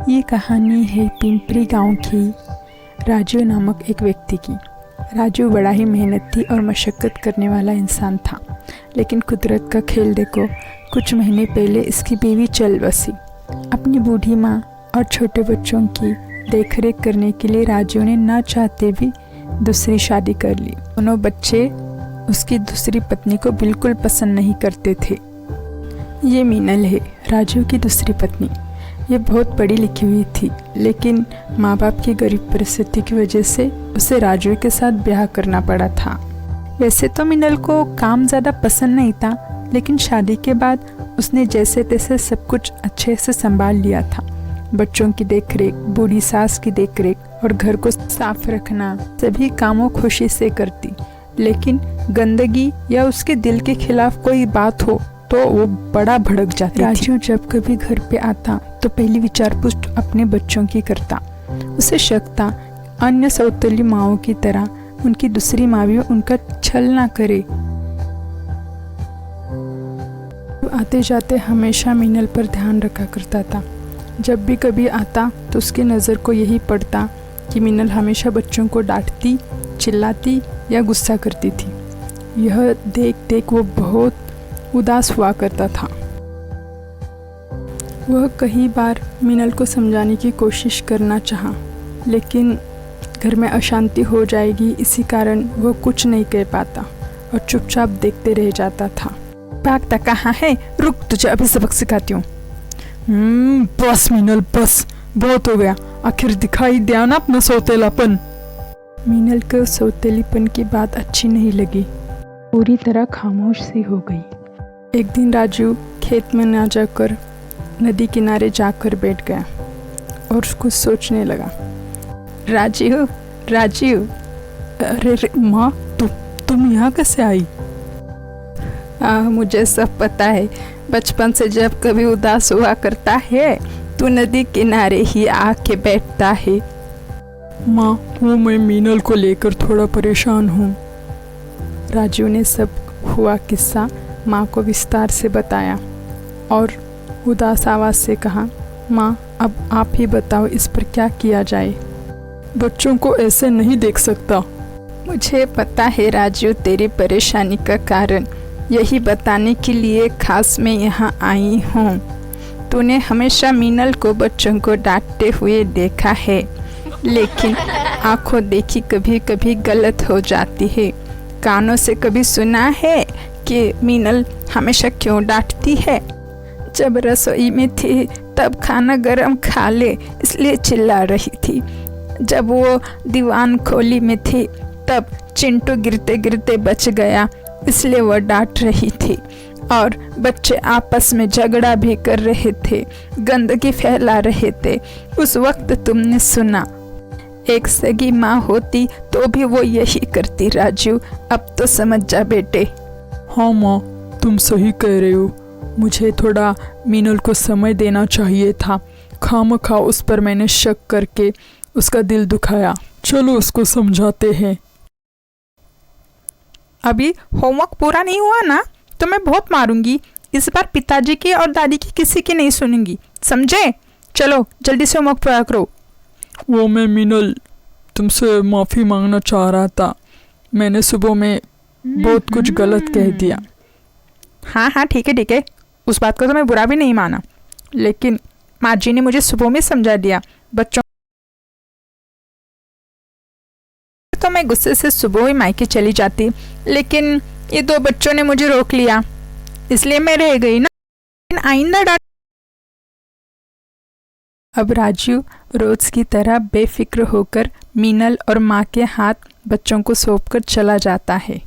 ये कहानी है पिंपरी गांव की राजू नामक एक व्यक्ति की। राजू बड़ा ही मेहनती और मशक्क़त करने वाला इंसान था, लेकिन कुदरत का खेल देखो, कुछ महीने पहले इसकी बीवी चल बसी। अपनी बूढ़ी माँ और छोटे बच्चों की देखरेख करने के लिए राजू ने ना चाहते भी दूसरी शादी कर ली। दोनों बच्चे उसकी दूसरी पत्नी को बिल्कुल पसंद नहीं करते थे। ये मीनल है, राजू की दूसरी पत्नी। ये बहुत पढ़ी लिखी हुई थी, लेकिन माँ बाप की गरीब परिस्थिति की वजह से उसे राजू के साथ ब्याह करना पड़ा था। वैसे तो मीनल को काम ज़्यादा पसंद नहीं था, लेकिन शादी के बाद उसने जैसे तैसे सब कुछ अच्छे से संभाल लिया था। बच्चों की देखरेख, बूढ़ी सास की देखरेख और घर को साफ रखना, सभी कामों खुशी से करती। लेकिन गंदगी या उसके दिल के खिलाफ कोई बात हो तो वो बड़ा भड़क जाती थी। राजू जब कभी घर पे आता तो पहली विचार पुष्ट अपने बच्चों की करता। उसे शक था अन्य सौतेली माँओं की तरह उनकी दूसरी माँ भी उनका छल ना करे। आते जाते हमेशा मीनल पर ध्यान रखा करता था। जब भी कभी आता तो उसकी नज़र को यही पड़ता कि मीनल हमेशा बच्चों को डांटती, चिल्लाती या गुस्सा करती थी। यह देख देख वो बहुत उदास हुआ करता था। वह कई बार मीनल को समझाने की कोशिश करना चाहा, लेकिन घर में अशांति हो जाएगी इसी कारण वह कुछ नहीं कह पाता और चुपचाप देखते रह जाता था। भागता कहाँ है? रुक, तुझे अभी सबक सिखाती हूँ। बस मीनल, बस, बहुत हो गया। आखिर दिखाई दिया ना अपना सौतेलापन। मीनल को सौतेलीपन की बात अच्छी नहीं लगी, पूरी तरह खामोश सी हो गई। एक दिन राजू खेत में ना जाकर नदी किनारे जाकर बैठ गया और कुछ सोचने लगा। राजू, राजू, अरे माँ, तुम यहाँ कैसे आई? मुझे सब पता है। बचपन से जब कभी उदास हुआ करता है तो नदी किनारे ही आके बैठता है। माँ, वो मैं मीनल को लेकर थोड़ा परेशान हूँ। राजू ने सब हुआ किस्सा माँ को विस्तार से बताया और उदास आवाज़ से कहा, माँ, अब आप ही बताओ इस पर क्या किया जाए। बच्चों को ऐसे नहीं देख सकता। मुझे पता है राजू, तेरी परेशानी का कारण, यही बताने के लिए खास मैं यहाँ आई हूँ। तूने हमेशा मीनल को बच्चों को डांटते हुए देखा है, लेकिन आंखों देखी कभी कभी गलत हो जाती है। कानों से कभी सुना है कि मीनल हमेशा क्यों डांटती है? जब रसोई में थी तब खाना गरम खा ले इसलिए चिल्ला रही थी। जब वो दीवान खोली में थी तब चिंटू गिरते गिरते बच गया इसलिए वह डांट रही थी। और बच्चे आपस में झगड़ा भी कर रहे थे, गंदगी फैला रहे थे, उस वक्त तुमने सुना। एक सगी माँ होती तो भी वो यही करती। राजू, अब तो समझ जा बेटे। हाँ माँ, तुम सही कह रहे हो। मुझे थोड़ा मीनल को समय देना चाहिए था। खामखा उस पर मैंने शक करके उसका दिल दुखाया। चलो उसको समझाते हैं। अभी होमवर्क पूरा नहीं हुआ ना तो मैं बहुत मारूंगी। इस बार पिताजी की और दादी की किसी की नहीं सुनूंगी, समझे? चलो जल्दी से होमवर्क पूरा करो। वो मैं मीनल, तुमसे माफ़ी मांगना चाह रहा था। मैंने सुबह में बहुत कुछ गलत कह दिया। हाँ हाँ, ठीक है ठीक है, उस बात को तो मैं बुरा भी नहीं माना, लेकिन माँ जी ने मुझे सुबह में समझा दिया। बच्चों तो मैं गुस्से से सुबह ही मायके चली जाती, लेकिन ये दो बच्चों ने मुझे रोक लिया, इसलिए मैं रह गई ना। आइंदा डांट। अब राजू रोज की तरह बेफिक्र होकर मीनल और माँ के हाथ बच्चों को सौंपकर चला जाता है।